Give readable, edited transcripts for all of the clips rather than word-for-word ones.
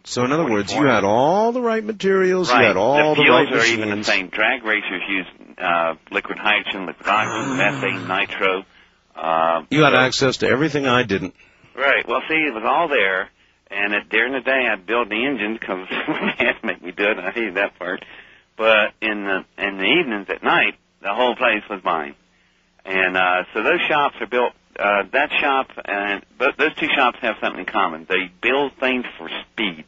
So in other words, you had all the right materials, right. You had all the right machines. The fuels are even the same. Drag racers use liquid hydrogen, liquid oxygen, methane, nitro. You had access to everything I didn't. Right. Well, see, it was all there, and during the day I'd build the engine because my dad made me do it, and I hated that part. But in the evenings at night, the whole place was mine. And so those shops are built. That shop and those two shops have something in common. They build things for speed.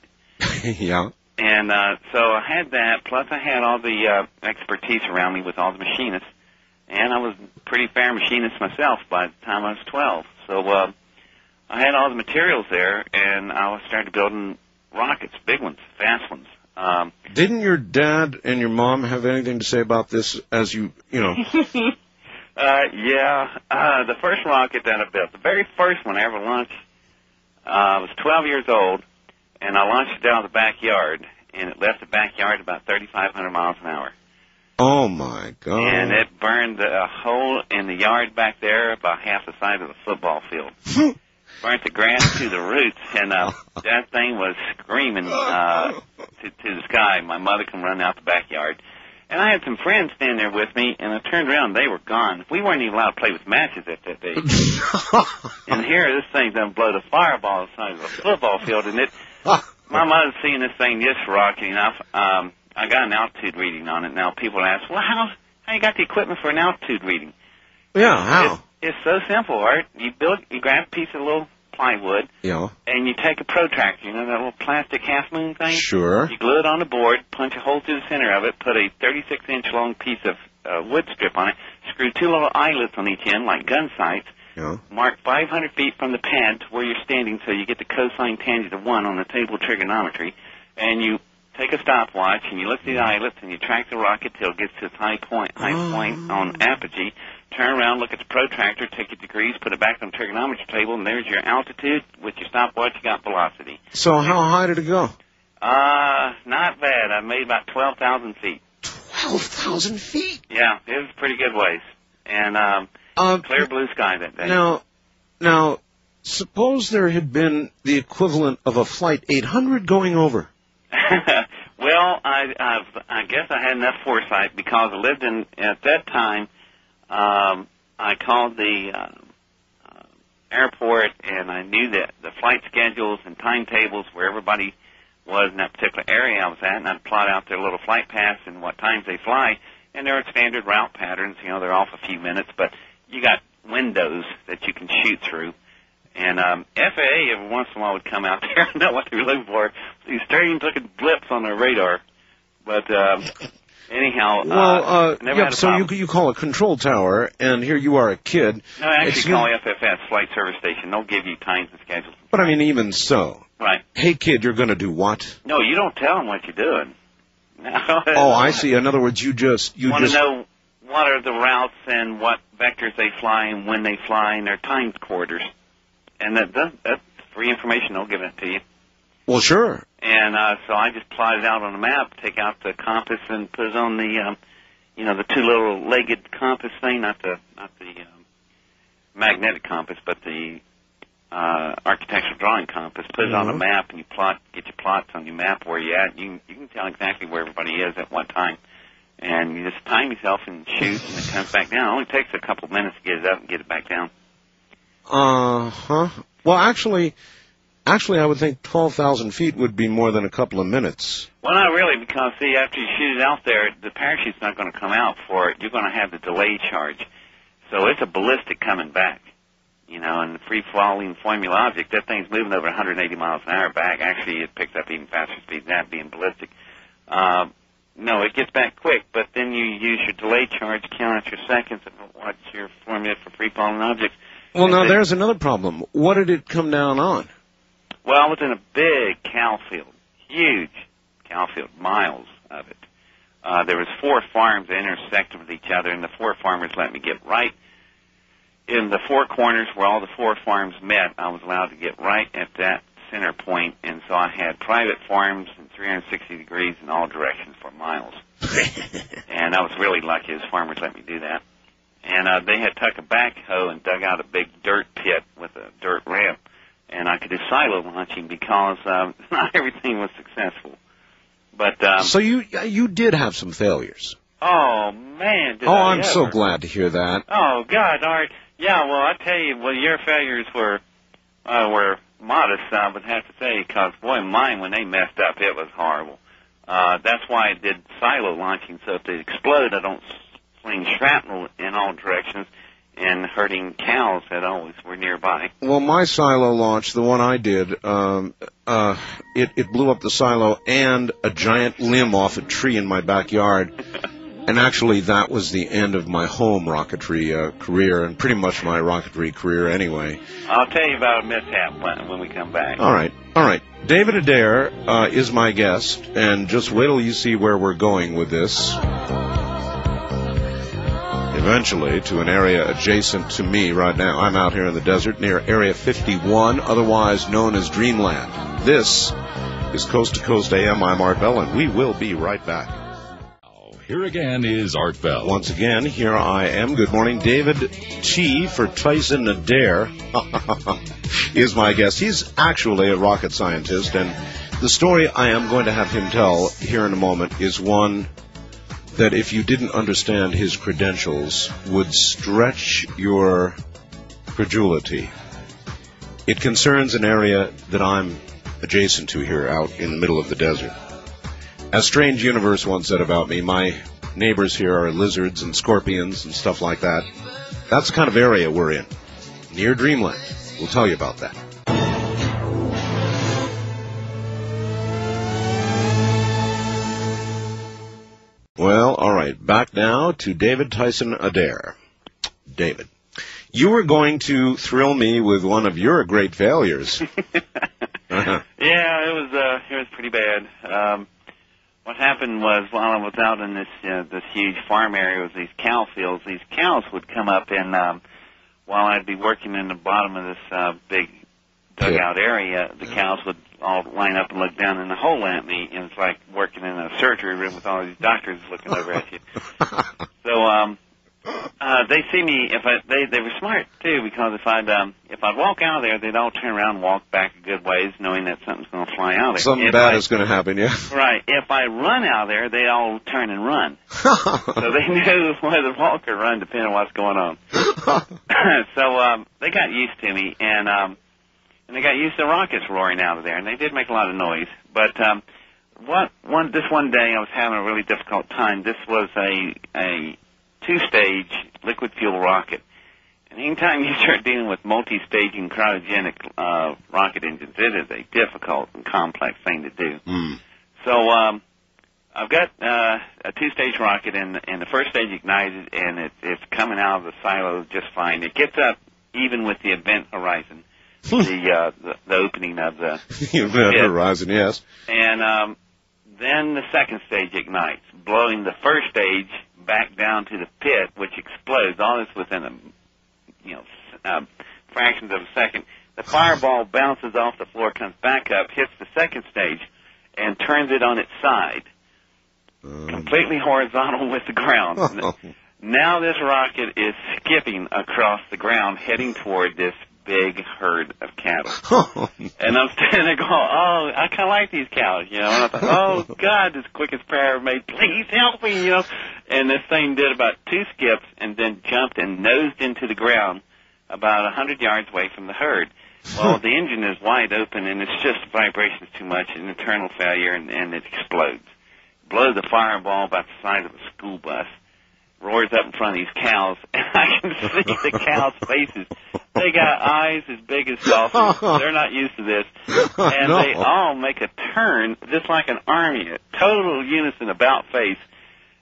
Yeah. And so I had that, plus I had all the expertise around me with all the machinists. And I was a pretty fair machinist myself by the time I was 12. So I had all the materials there, and I started building rockets, big ones, fast ones. Didn't your dad and your mom have anything to say about this as you know? The first rocket that I built, the very first one I ever launched, I was 12 years old, and I launched it down the backyard, and it left the backyard about 3,500 miles an hour. Oh, my God. And it burned a hole in the yard back there about half the size of a football field. Burnt the grass to the roots, and that thing was screaming to the sky. My mother come running out the backyard. And I had some friends standing there with me, and I turned around, and they were gone. We weren't even allowed to play with matches at that age. And here, this thing done blow the fireball the size of a football field, and my mother's seeing this thing just rocking enough. I got an altitude reading on it. Now, people ask, well, how you got the equipment for an altitude reading? Yeah, how? It's so simple, Art. You grab a piece of little plywood, yeah, and you take a protractor, you know, that little plastic half-moon thing? Sure. You glue it on the board, punch a hole through the center of it, put a 36-inch long piece of wood strip on it, screw two little eyelets on each end like gun sights, yeah, mark 500 feet from the pad to where you're standing so you get the cosine tangent of 1 on the table trigonometry, and you take a stopwatch and you look at the eyelets and you track the rocket till it gets to its high point on apogee. Turn around, look at the protractor, take your degrees, put it back on the trigonometry table, and there's your altitude. With your stopwatch, you got velocity. So how high did it go? Not bad. I made about 12,000 feet. 12,000 feet? Yeah, it was pretty good ways. And clear blue sky that day. Now, suppose there had been the equivalent of a Flight 800 going over. Well, I guess I had enough foresight because I lived at that time. I called the airport, and I knew that the flight schedules and timetables where everybody was in that particular area I was at, and I'd plot out their little flight paths and what times they fly, and there are standard route patterns. You know, they're off a few minutes, but you got windows that you can shoot through. And FAA every once in a while would come out there and know what they were looking for. These strange-looking blips on their radar. But anyhow, so you call a control tower, and here you are a kid. No, I actually call FFS, Flight Service Station. They'll give you times and schedules. But, I mean, even so. Right. Hey, kid, you're going to do what? No, you don't tell them what you're doing. Oh, I see. In other words, you want to know what are the routes and what vectors they fly and when they fly and their time quarters. And that's free information. They'll give it to you. Well, sure. And so I just plot it out on a map, take out the compass, and put it on the, the two little legged compass thing, not the magnetic compass, but the architectural drawing compass. Put it on a map, and you get your plots on your map where you're at. You can tell exactly where everybody is at what time. And you just time yourself and shoot, and it comes back down. It only takes a couple of minutes to get it up and get it back down. Well, actually, I would think 12,000 feet would be more than a couple of minutes. Well, not really, because, see, after you shoot it out there, the parachute's not going to come out for it. You're going to have the delay charge. So it's a ballistic coming back. You know, and the free-falling formula object, that thing's moving over 180 miles an hour back. Actually, it picks up even faster speed than that, being ballistic. No, it gets back quick, but then you use your delay charge, count out your seconds, and watch your formula for free-falling objects. Well, now, there's another problem. What did it come down on? Well, I was in a big cow field, huge cow field, miles of it. There was 4 farms that intersected with each other, and the 4 farmers let me get right in the 4 corners where all the 4 farms met. I was allowed to get right at that center point, and so I had private farms in 360 degrees in all directions for miles. And I was really lucky. Those farmers let me do that. And they had took a backhoe and dug out a big dirt pit with a dirt ramp and I could do silo launching because not everything was successful. But so you did have some failures. Oh man! I'm so glad to hear that. Oh God, Art. Yeah, well, I tell you, well, your failures were modest, I would have to say, because boy, mine when they messed up, it was horrible. That's why I did silo launching, so if they explode, I don't sling shrapnel in all directions and hurting cows that always were nearby. Well, my silo launch, the one I did, it blew up the silo and a giant limb off a tree in my backyard. And actually, that was the end of my home rocketry career, and pretty much my rocketry career anyway. I'll tell you about a mishap when we come back. All right. David Adair is my guest, and just wait till you see where we're going with this. Eventually, to an area adjacent to me right now. I'm out here in the desert near Area 51, otherwise known as Dreamland. This is Coast to Coast AM. I'm Art Bell, and we will be right back. Here again is Art Bell. Once again, here I am. Good morning. David T. for Tyson Adair is my guest. He's actually a rocket scientist, and the story I am going to have him tell here in a moment is one that, if you didn't understand his credentials, would stretch your credulity. It concerns an area that I'm adjacent to here out in the middle of the desert. As Strange Universe once said about me, my neighbors here are lizards and scorpions and stuff like that. That's the kind of area we're in, near Dreamland. We'll tell you about that. Well, all right, back now to David Tyson Adair. David, you were going to thrill me with one of your great failures. Yeah, it was pretty bad. What happened was, while I was out in this huge farm area with these cow fields, these cows would come up, and while I'd be working in the bottom of this big dugout area, the cows would all line up and look down in the hole at me, and it's like working in a surgery room with all these doctors looking over at you. So they see me. They were smart too, because if I'd walk out of there, they'd all turn around and walk back a good ways, knowing that something's going to fly out of there. Something bad is going to happen, yeah. Right. If I run out of there, they all turn and run. So they knew whether to walk or run, depending on what's going on. So they got used to me, and they got used to rockets roaring out of there, and they did make a lot of noise. But this one day, I was having a really difficult time. This was a two-stage liquid fuel rocket. And anytime you start dealing with multi-stage and cryogenic rocket engines, it is a difficult and complex thing to do. Mm. So I've got a two-stage rocket, and the first stage ignited, and it's coming out of the silo just fine. It gets up even with the event horizon, the opening of the event horizon, yes. And then the second stage ignites, blowing the first stage back down to the pit, which explodes. All this within fractions of a second. The fireball bounces off the floor, comes back up, hits the second stage, and turns it on its side, completely horizontal with the ground. Now this rocket is skipping across the ground, heading toward this big herd of cattle. And I'm standing there going, oh, I kind of like these cows, And I thought, oh, God, this quickest prayer I ever made, please help me, And this thing did about 2 skips and then jumped and nosed into the ground about 100 yards away from the herd. Well, the engine is wide open, and it's just vibrations too much, an internal failure, and it explodes. Blows a fireball about the size of a school bus. Roars up in front of these cows, and I can see the cows' faces. They got eyes as big as saucers. They're not used to this. And they all make a turn, just like an army, a total unison about face,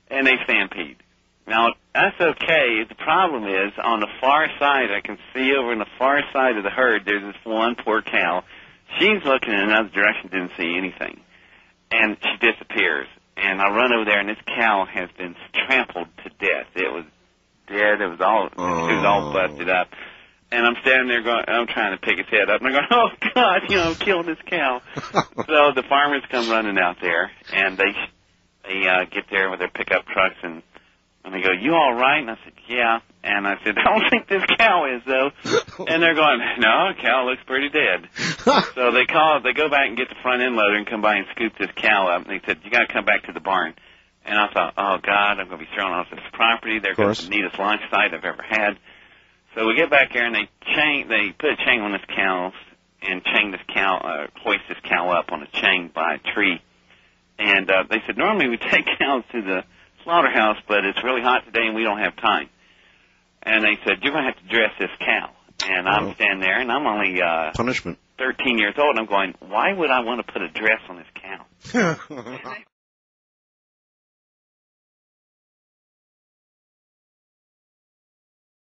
and they stampede. Now, that's okay. The problem is, on the far side, I can see over in the far side of the herd, there's this one poor cow. She's looking in another direction, didn't see anything. And she disappears. And I run over there, and this cow has been trampled to death. It was dead. It was all busted up. And I'm standing there going, I'm trying to pick its head up, and I'm going, oh, God, I'm killing this cow. So the farmers come running out there, and they get there with their pickup trucks, and they go, you all right? And I said, yeah. And I said, I don't think this cow is, though. And they're going, no, the cow looks pretty dead. So they go back and get the front end loader and come by and scoop this cow up. And they said, you got to come back to the barn. And I thought, oh, God, I'm going to be thrown off this property. They're going to the neatest launch site I've ever had. So we get back there, and they put a chain on this cow and hoist this cow up on a chain by a tree. And they said, normally we take cows to the slaughterhouse, but it's really hot today and we don't have time. And they said, you're going to have to dress this cow. And I'm standing there, and I'm only punishment 13 years old, and I'm going, why would I want to put a dress on this cow?